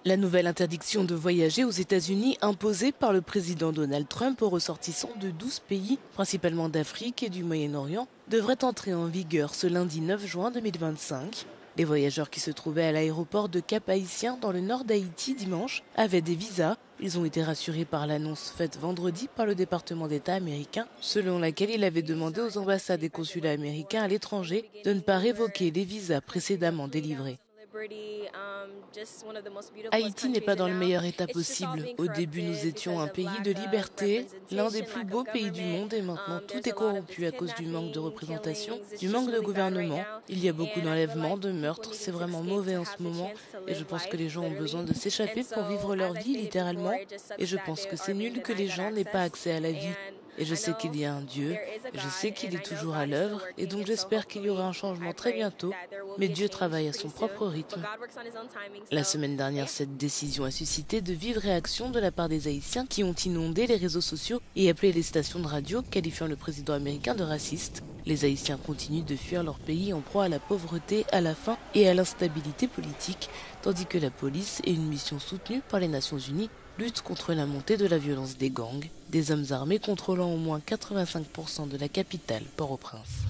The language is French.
La nouvelle interdiction de voyager aux États-Unis imposée par le président Donald Trump aux ressortissants de 12 pays, principalement d'Afrique et du Moyen-Orient, devrait entrer en vigueur ce lundi 9 juin 2025. Les voyageurs qui se trouvaient à l'aéroport de Cap-Haïtien dans le nord d'Haïti dimanche avaient des visas. Ils ont été rassurés par l'annonce faite vendredi par le département d'État américain, selon laquelle il avait demandé aux ambassades et consulats américains à l'étranger de ne pas révoquer les visas précédemment délivrés. Haïti n'est pas dans le meilleur état possible. Au début, nous étions un pays de liberté, l'un des plus beaux pays du monde, et maintenant tout est corrompu à cause du manque de représentation, du manque de gouvernement. Il y a beaucoup d'enlèvements, de meurtres, c'est vraiment mauvais en ce moment, et je pense que les gens ont besoin de s'échapper pour vivre leur vie littéralement, et je pense que c'est nul que les gens n'aient pas accès à la vie. Et je sais qu'il y a un Dieu, je sais qu'il est toujours à l'œuvre, et donc j'espère qu'il y aura un changement très bientôt, mais Dieu travaille à son propre rythme. La semaine dernière, cette décision a suscité de vives réactions de la part des Haïtiens qui ont inondé les réseaux sociaux et appelé les stations de radio, qualifiant le président américain de raciste. Les Haïtiens continuent de fuir leur pays en proie à la pauvreté, à la faim et à l'instabilité politique, tandis que la police et une mission soutenue par les Nations Unies luttent contre la montée de la violence des gangs, des hommes armés contrôlant au moins 85% de la capitale, Port-au-Prince.